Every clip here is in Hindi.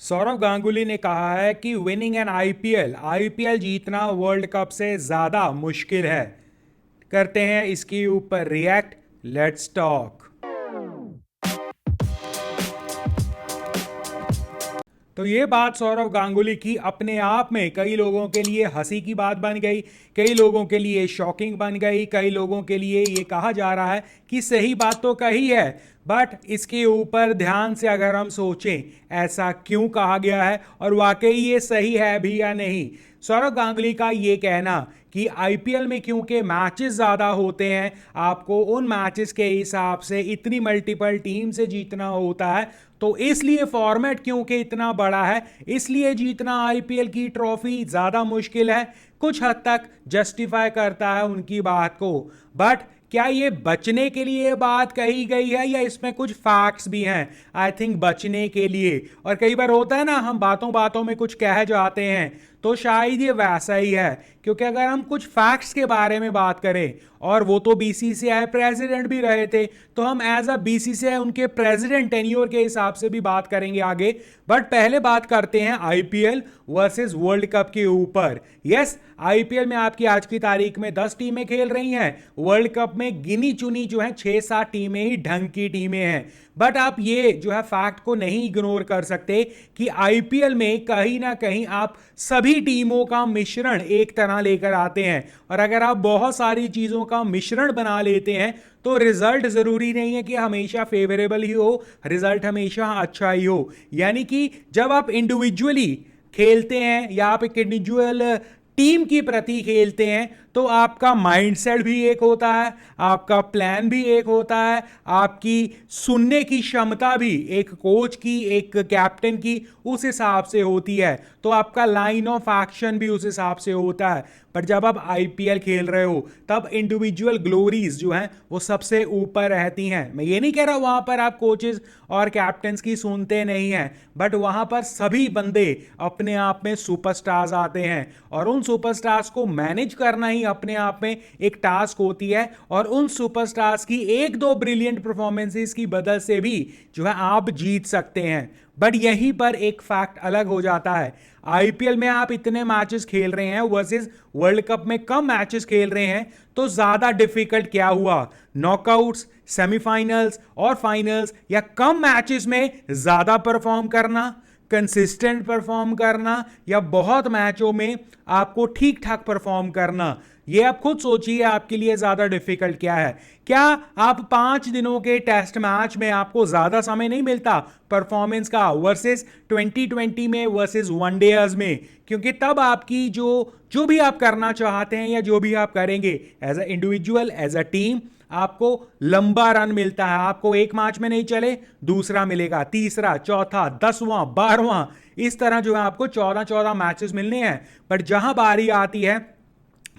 सौरव गांगुली ने कहा है कि विनिंग एन आईपीएल जीतना वर्ल्ड कप से ज्यादा मुश्किल है। करते हैं इसके ऊपर रिएक्ट। Let's talk. तो ये बात सौरव गांगुली की अपने आप में कई लोगों के लिए हंसी की बात बन गई, कई लोगों के लिए शॉकिंग बन गई, कई लोगों के लिए ये कहा जा रहा है कि सही बात तो कही है, बट इसके ऊपर ध्यान से अगर हम सोचें ऐसा क्यों कहा गया है और वाकई ये सही है भी या नहीं। सौरव गांगुली का ये कहना कि आईपीएल में क्योंकि मैचेस ज़्यादा होते हैं, आपको उन मैचेस के हिसाब से इतनी मल्टीपल टीम से जीतना होता है, तो इसलिए फॉर्मेट क्योंकि इतना बड़ा है इसलिए जीतना आईपीएल की ट्रॉफी ज़्यादा मुश्किल है। कुछ हद तक जस्टिफाई करता है उनकी बात को, बट क्या ये बचने के लिए बात कही गई है या इसमें कुछ फैक्ट्स भी हैं? आई थिंक बचने के लिए। और कई बार होता है ना, हम बातों बातों में कुछ कह जाते हैं, तो शायद ये वैसा ही है। क्योंकि अगर हम कुछ फैक्ट्स के बारे में बात करें, और वो तो बीसीसीआई प्रेसिडेंट भी रहे थे, तो हम एज अ बीसीसीआई उनके प्रेसिडेंट टेन्योर के हिसाब से भी बात करेंगे आगे। बट पहले बात करते हैं आईपीएल वर्सेस वर्ल्ड कप के ऊपर। यस, आईपीएल में आपकी आज की तारीख में 10 टीमें खेल रही हैं, वर्ल्ड कप में गिनी चुनी जो है 6-7 टीमें ही ढंग की टीमें हैं। बट आप ये जो है फैक्ट को नहीं इग्नोर कर सकते कि आईपीएल में कहीं ना कहीं आप सभी टीमों का मिश्रण एक तरह लेकर आते हैं, और अगर आप बहुत सारी चीजों का मिश्रण बना लेते हैं तो रिजल्ट जरूरी नहीं है कि हमेशा फेवरेबल ही हो, रिजल्ट हमेशा अच्छा ही हो। यानी कि जब आप इंडिविजुअली खेलते हैं या आप एक इंडिविजुअल टीम की प्रति खेलते हैं, तो आपका माइंडसेट भी एक होता है, आपका प्लान भी एक होता है, आपकी सुनने की क्षमता भी एक कोच की, एक कैप्टन की उस हिसाब से होती है, तो आपका लाइन ऑफ एक्शन भी उस हिसाब से होता है। पर जब आप आईपीएल खेल रहे हो तब इंडिविजुअल ग्लोरीज जो हैं वो सबसे ऊपर रहती हैं। मैं ये नहीं कह रहा वहां पर आप कोचेस और कैप्टन्स की सुनते नहीं हैं, बट वहां पर सभी बंदे अपने आप में सुपरस्टार्स आते हैं, और उन सुपरस्टार्स को मैनेज करना ही अपने आप में एक टास्क होती है। और उन सुपरस्टार्स की एक दो ब्रिलियंट परफॉर्मेंसेस की बदल से भी जो है आप जीत सकते हैं। बट यहीं पर एक फैक्ट अलग हो जाता है। आईपीएल में आप इतने मैचेस खेल रहे हैं वर्सेस वर्ल्ड कप में कम मैचेस खेल रहे हैं, तो ज्यादा डिफिकल्ट क्या हुआ? नॉकआउट्स, सेमीफाइनल्स और फाइनल्स, या कम मैचेस में ज्यादा परफॉर्म करना, कंसिस्टेंट परफॉर्म करना, या बहुत मैचों में आपको ठीक ठाक परफॉर्म करना? ये आप खुद सोचिए आपके लिए ज्यादा डिफिकल्ट क्या है। क्या आप 5 दिनों के टेस्ट मैच में आपको ज्यादा समय नहीं मिलता परफॉर्मेंस का वर्सेस 2020 में वर्सेस वनडेज में? क्योंकि तब आपकी जो जो भी आप करना चाहते हैं या जो भी आप करेंगे as a individual, as a team, आपको लंबा रन मिलता है। आपको एक मैच में नहीं चले, दूसरा मिलेगा, तीसरा, चौथा, 10वां, 12वां, इस तरह जो है आपको 14-14 मैचेस मिलने हैं। बट जहां बारी आती है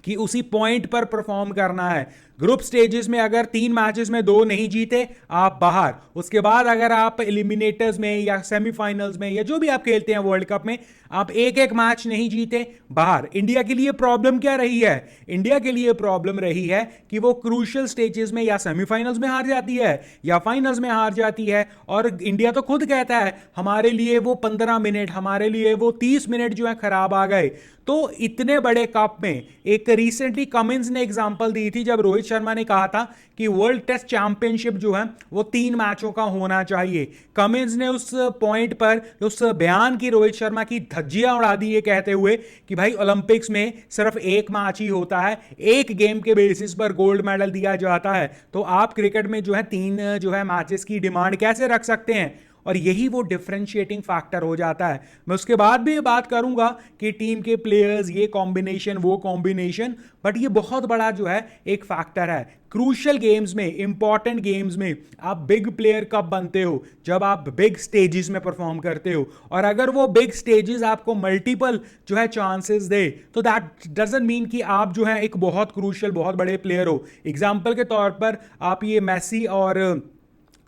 कि उसी पॉइंट पर परफॉर्म करना है, ग्रुप स्टेजेस में अगर 3 मैचेस में 2 नहीं जीते, आप बाहर। उसके बाद अगर आप एलिमिनेटर्स में या सेमीफाइनल्स में या जो भी आप खेलते हैं वर्ल्ड कप में, आप एक एक मैच नहीं जीते, बाहर। इंडिया के लिए प्रॉब्लम क्या रही है? इंडिया के लिए प्रॉब्लम रही है कि वो क्रूशियल स्टेजेस में या सेमीफाइनल्स में हार जाती है या फाइनल्स में हार जाती है। और इंडिया तो खुद कहता है हमारे लिए वो 15 मिनट, हमारे लिए वो 30 मिनट जो है खराब आ गए। तो इतने बड़े कप में एक रिसेंटली कमिंस ने एग्जांपल दी थी, जब रोहित शर्मा ने कहा था कि वर्ल्ड टेस्ट चैंपियनशिप जो है वो 3 मैचों का होना चाहिए। कमिंस ने उस पॉइंट पर, उस बयान की रोहित शर्मा की धज्जियां उड़ा दी ये कहते हुए कि भाई ओलंपिक्स में सिर्फ एक मैच ही होता है, एक गेम के बेसिस पर गोल्ड मेडल दिया जाता है, तो आप क्रिकेट में जो है 3 जो है मैचेस की डिमांड कैसे रख सकते हैं? और यही वो डिफरेंशिएटिंग फैक्टर हो जाता है। मैं उसके बाद भी ये बात करूंगा कि टीम के प्लेयर्स, ये कॉम्बिनेशन, वो कॉम्बिनेशन, बट ये बहुत बड़ा जो है एक फैक्टर है। क्रूशियल गेम्स में, इंपॉर्टेंट गेम्स में आप बिग प्लेयर कब बनते हो? जब आप बिग स्टेजेस में परफॉर्म करते हो। और अगर वो बिग स्टेजेस आपको मल्टीपल जो है चांसेस दे, तो दैट डजंट मीन कि आप जो है एक बहुत क्रूशियल, बहुत बड़े प्लेयर हो। एग्जाम्पल के तौर पर आप ये मेसी और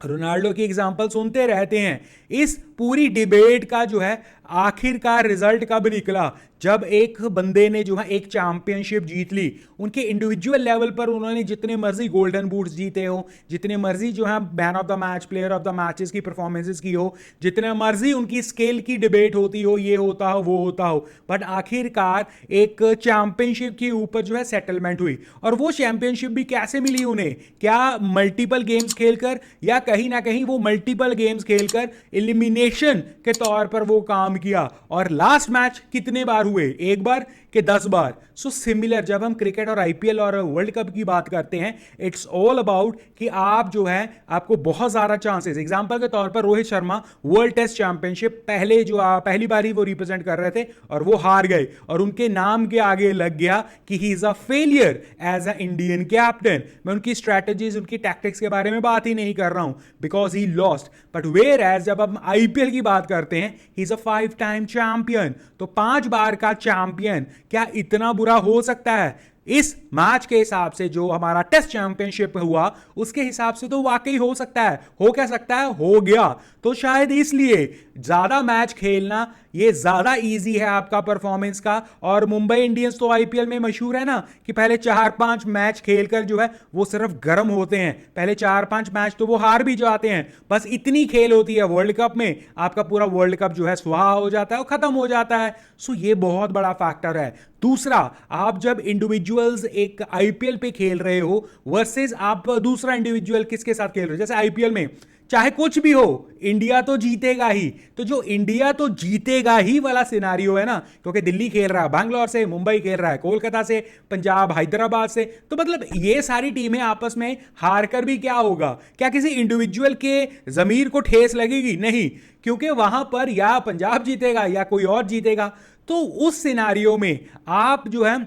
रोनाल्डो की एग्जांपल सुनते रहते हैं। इस पूरी डिबेट का जो है आखिरकार रिजल्ट कब निकला, जब एक बंदे ने जो है एक चैंपियनशिप जीत ली। उनके इंडिविजुअल लेवल पर उन्होंने जितने मर्जी गोल्डन बूट्स जीते हो, जितने मर्जी जो है man of the match, player of the matches की परफॉर्मेंसेस की हो, जितने मर्जी उनकी स्किल की डिबेट होती हो, ये होता हो वो होता हो, बट आखिरकार एक चैंपियनशिप के ऊपर जो है सेटलमेंट हुई। और वो चैंपियनशिप भी कैसे मिली उन्हें, क्या मल्टीपल गेम्स खेलकर, या कहीं ना कहीं वो मल्टीपल गेम्स खेलकर एलिमिनेशन के तौर पर वो काम किया। और लास्ट मैच कितने बार हुए, एक बार कि 10 बार। सो सिमिलर जब हम क्रिकेट और आईपीएल और वर्ल्ड कप की बात करते हैं, इट्स ऑल अबाउट कि आप जो है आपको बहुत ज्यादा चांसेस, एग्जांपल के तौर पर Rohit Sharma world test championship पहली बार ही वो रिप्रेजेंट कर रहे थे और वो हार गए, और उनके नाम के आगे लग गया कि he is a failure as a Indian captain. मैं उनकी स्ट्रैटेजीज, उनकी टैक्टिक्स के बारे में बात ही नहीं कर रहा हूं, because he lost. But whereas जब हम आईपीएल की बात करते हैं, he is a 5 time champion, तो 5 बार का चैंपियन क्या इतना बुरा हो सकता है? इस मैच के हिसाब से जो हमारा टेस्ट चैंपियनशिप हुआ उसके हिसाब से तो वाकई हो सकता है। हो क्या सकता है? हो गया। तो शायद इसलिए ज्यादा मैच खेलना ये ज्यादा इजी है आपका परफॉर्मेंस का। और मुंबई इंडियंस तो आईपीएल में मशहूर है ना कि पहले 4-5 मैच खेलकर जो है वो सिर्फ गर्म होते हैं, पहले 4-5 मैच तो वो हार भी जाते हैं, बस इतनी खेल होती है। वर्ल्ड कप में आपका पूरा वर्ल्ड कप जो है सुहा हो जाता है और खत्म हो जाता है। सो ये बहुत बड़ा फैक्टर है। दूसरा, आप जब इंडिविजुअल्स एक आईपीएल पे खेल रहे हो वर्सेस आप दूसरा इंडिविजुअल किसके साथ खेल रहे हो, जैसे आईपीएल में चाहे कुछ भी हो इंडिया तो जीतेगा ही, तो जो इंडिया तो जीतेगा ही वाला सिनारियो है ना, क्योंकि दिल्ली खेल रहा है बैंगलोर से, मुंबई खेल रहा है कोलकाता से, पंजाब हैदराबाद से, तो मतलब ये सारी टीमें आपस में हार कर भी क्या होगा? क्या किसी इंडिविजुअल के जमीर को ठेस लगेगी? नहीं, क्योंकि वहां पर या पंजाब जीतेगा या कोई और जीतेगा। तो उस सिनारियो में आप जो है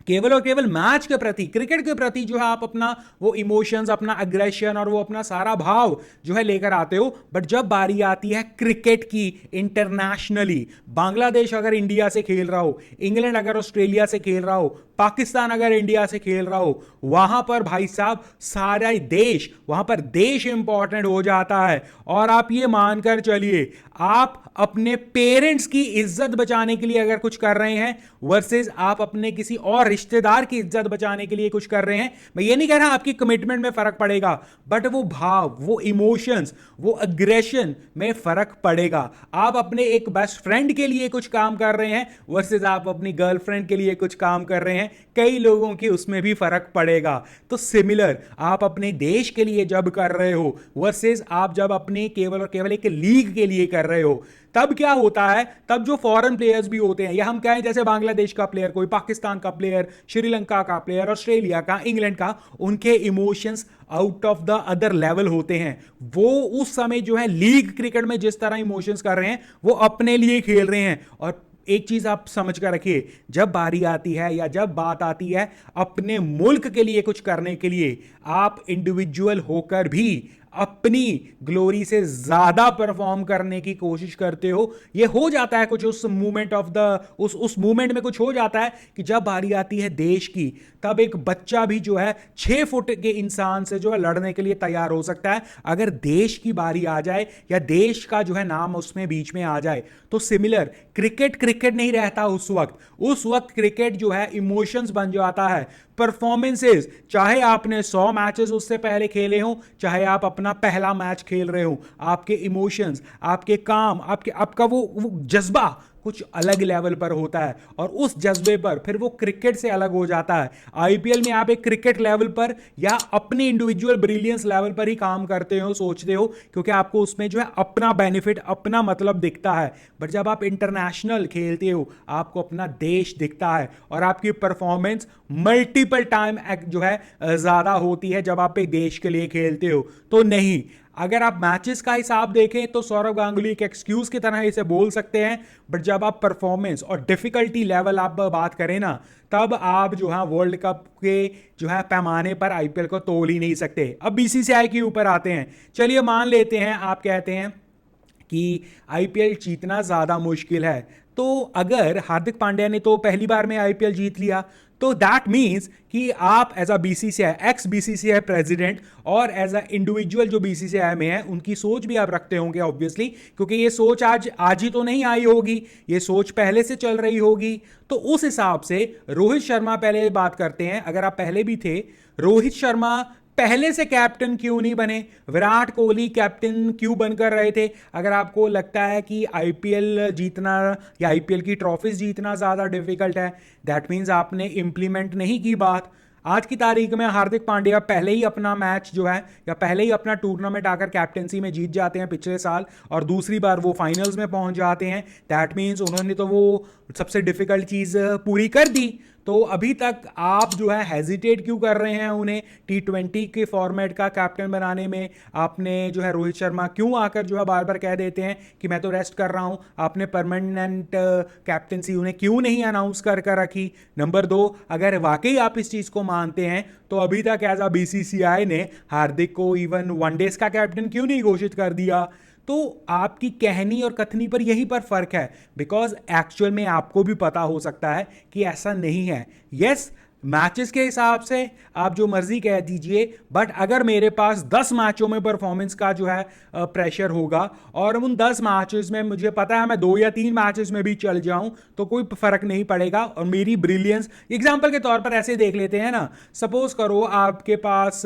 केवल और केवल मैच के प्रति, क्रिकेट के प्रति जो है आप अपना वो इमोशंस, अपना अग्रेशन और वो अपना सारा भाव जो है लेकर आते हो। बट जब बारी आती है क्रिकेट की इंटरनेशनली, बांग्लादेश अगर इंडिया से खेल रहा हो, इंग्लैंड अगर ऑस्ट्रेलिया से खेल रहा हो, पाकिस्तान अगर इंडिया से खेल रहा हो, वहां पर भाई साहब सारा देश, वहां पर देश इंपॉर्टेंट हो जाता है। और आप ये मानकर चलिए, आप अपने पेरेंट्स की इज्जत बचाने के लिए अगर कुछ कर रहे हैं वर्सेस आप अपने किसी और रिश्तेदार की इज्जत बचाने के लिए कुछ कर रहे हैं, मैं ये नहीं कह रहा आपकी कमिटमेंट में फर्क पड़ेगा, बट वो भाव, वो इमोशंस, वो अग्रेशन में फर्क पड़ेगा। आप अपने एक बेस्ट फ्रेंड के लिए कुछ काम कर रहे हैं वर्सेस आप अपनी गर्लफ्रेंड के लिए कुछ काम कर रहे हैं, कई लोगों की उसमें भी फर्क पड़ेगा। तो सिमिलर आप अपने देश के लिए जब कर रहे हो वर्सेस आप जब अपने केवल और केवल एक लीग के लिए कर रहे हो, तब क्या होता है? तब जो फॉरेन प्लेयर्स भी होते हैं, या हम कहें जैसे बांग्लादेश का प्लेयर, कोई पाकिस्तान का प्लेयर, श्रीलंका का प्लेयर, ऑस्ट्रेलिया का, इंग्लैंड का, उनके emotions out of the other level होते हैं। वो उस समय जो है लीग क्रिकेट में जिस तरह इमोशंस कर रहे हैं वो अपने लिए खेल रहे हैं। और एक चीज आप समझ कर रखिए, जब बारी आती है या जब बात आती है अपने मुल्क के लिए कुछ करने के लिए, आप इंडिविजुअल होकर भी अपनी ग्लोरी से ज्यादा परफॉर्म करने की कोशिश करते हो। ये हो जाता है कुछ उस मूवमेंट ऑफ द उस मूवमेंट में कुछ हो जाता है कि जब बारी आती है देश की, तब एक बच्चा भी जो है 6 फुट के इंसान से जो है लड़ने के लिए तैयार हो सकता है, अगर देश की बारी आ जाए या देश का जो है नाम उसमें बीच में आ जाए। तो सिमिलर क्रिकेट क्रिकेट नहीं रहता उस वक्त क्रिकेट जो है इमोशंस बन जाता है, परफॉर्मेंसेस। चाहे आपने 100 मैचेस उससे पहले खेले हो, चाहे आप अपना पहला मैच खेल रहे हो, आपके इमोशंस, आपके काम, आपका वो जज्बा कुछ अलग लेवल पर होता है, और उस जज्बे पर फिर वो क्रिकेट से अलग हो जाता है। आईपीएल में आप एक क्रिकेट लेवल पर या अपने इंडिविजुअल ब्रिलियंस लेवल पर ही काम करते हो, सोचते हो, क्योंकि आपको उसमें जो है अपना बेनिफिट, अपना मतलब दिखता है। बट जब आप इंटरनेशनल खेलते हो आपको अपना देश दिखता है, और आपकी परफॉर्मेंस मल्टीपल टाइम जो है ज्यादा होती है जब आप एक देश के लिए खेलते हो। तो नहीं, अगर आप मैचेस का हिसाब देखें तो सौरव गांगुली एक एक्सक्यूज की तरह इसे बोल सकते हैं, बट जब आप परफॉर्मेंस और डिफिकल्टी लेवल आप बात करें ना, तब आप जो है वर्ल्ड कप के जो है पैमाने पर आईपीएल को तोल ही नहीं सकते। अब बीसीसीआई के ऊपर आते हैं। चलिए मान लेते हैं आप कहते हैं कि आईपीएल जीतना ज्यादा मुश्किल है, तो अगर हार्दिक पांड्या ने तो पहली बार में आईपीएल जीत लिया, तो दैट मीन्स कि आप as a BCCI, ex BCCI president और एज अ इंडिविजुअल जो बीसीसीआई में है, उनकी सोच भी आप रखते होंगे ऑब्वियसली, क्योंकि ये सोच आज ही तो नहीं आई होगी, ये सोच पहले से चल रही होगी। तो उस हिसाब से रोहित शर्मा, पहले बात करते हैं, अगर आप पहले भी थे, रोहित शर्मा पहले से कैप्टन क्यों नहीं बने? विराट कोहली कैप्टन क्यों बनकर रहे थे? अगर आपको लगता है कि आईपीएल जीतना या आईपीएल की ट्रॉफीज जीतना ज्यादा डिफिकल्ट है, दैट मीन्स आपने इंप्लीमेंट नहीं की बात। आज की तारीख में हार्दिक पांड्या पहले ही अपना मैच जो है या पहले ही अपना टूर्नामेंट आकर कैप्टेंसी में जीत जाते हैं पिछले साल, और दूसरी बार वो फाइनल्स में पहुंच जाते हैं। दैट मीन्स उन्होंने तो वो सबसे डिफिकल्ट चीज पूरी कर दी। तो अभी तक आप जो है हेजिटेट क्यों कर रहे हैं उन्हें T20 के फॉर्मेट का कैप्टन बनाने में? आपने जो है रोहित शर्मा क्यों आकर जो है बार बार कह देते हैं कि मैं तो रेस्ट कर रहा हूं? आपने परमानेंट कैप्टनसी उन्हें क्यों नहीं अनाउंस कर रखी? नंबर 2, अगर वाकई आप इस चीज को मानते हैं तो अभी तक एज अ बीसीसीआई ने हार्दिक को इवन वनडेज का कैप्टन क्यों नहीं घोषित कर दिया? तो आपकी कहनी और कथनी पर यही पर फर्क है, बिकॉज एक्चुअल में आपको भी पता हो सकता है कि ऐसा नहीं है। यस, मैचेस के हिसाब से आप जो मर्जी कह दीजिए, बट अगर मेरे पास 10 मैचों में परफॉर्मेंस का जो है प्रेशर होगा और उन 10 मैचेस में मुझे पता है मैं 2 या 3 मैचेस में भी चल जाऊं तो कोई फर्क नहीं पड़ेगा, और मेरी ब्रिलियंस, एग्जांपल के तौर पर ऐसे देख लेते हैं ना, सपोज करो आपके पास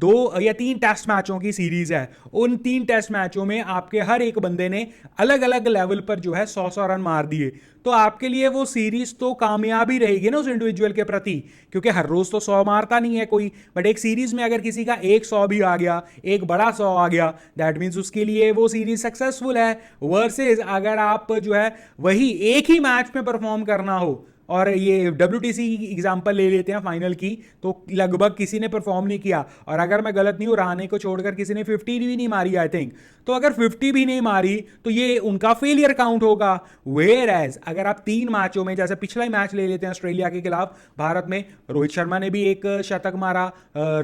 2 या 3 टेस्ट मैचों की सीरीज है, उन 3 टेस्ट मैचों में आपके हर एक बंदे ने अलग अलग लेवल पर जो है 100 रन मार दिए, तो आपके लिए वो सीरीज तो कामयाबी रहेगी ना उस इंडिविजुअल के प्रति, क्योंकि हर रोज तो 100 मारता नहीं है कोई, बट एक सीरीज में अगर किसी का एक 100 भी आ गया, एक बड़ा 100 आ गया, दैट मीन्स उसके लिए वो सीरीज सक्सेसफुल है। वर्सेस अगर आप जो है वही एक ही मैच में परफॉर्म करना हो, और ये WTC की एग्जांपल ले लेते हैं फाइनल की, तो लगभग किसी ने परफॉर्म नहीं किया, और अगर मैं गलत नहीं हूं रहाणे को छोड़कर किसी ने 50 भी नहीं मारी आई थिंक, तो अगर 50 भी नहीं मारी तो ये उनका फेलियर काउंट होगा। वेयर एज अगर आप 3 मैचों में, जैसे पिछला ही मैच ले लेते हैं ऑस्ट्रेलिया के खिलाफ भारत में, रोहित शर्मा ने भी एक शतक मारा,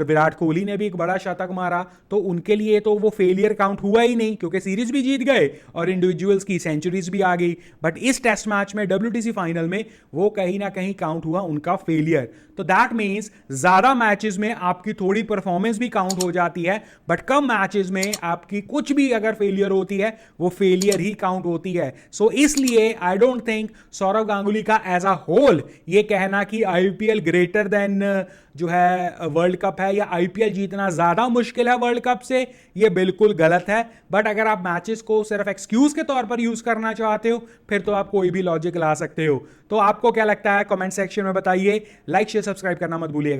विराट कोहली ने भी एक बड़ा शतक मारा, तो उनके लिए तो वो फेलियर काउंट हुआ ही नहीं, क्योंकि सीरीज भी जीत गए और इंडिविजुअल्स की सेंचुरीज भी आ गई। बट इस टेस्ट मैच में WTC फाइनल में वो कहीं ना कहीं काउंट हुआ उनका फेलियर। तो दैट मींस ज्यादा मैचेस में आपकी थोड़ी परफॉर्मेंस भी काउंट हो जाती है, बट कम मैचेस में आपकी कुछ भी अगर फेलियर होती है वो फेलियर ही काउंट होती है। सो इसलिए I don't think Sourav Ganguly का एज अ होल ये कहना कि आईपीएल ग्रेटर देन जो है वर्ल्ड कप है, या आईपीएल जीतना ज्यादा मुश्किल है वर्ल्ड कप से, ये बिल्कुल गलत है। बट अगर आप मैचेस को सिर्फ एक्सक्यूज के तौर पर यूज करना चाहते हो, फिर तो आप कोई भी लॉजिक ला सकते हो। तो आपको क्या लगता है कमेंट सेक्शन में बताइए, लाइक शेयर सब्सक्राइब करना मत भूलिएगा।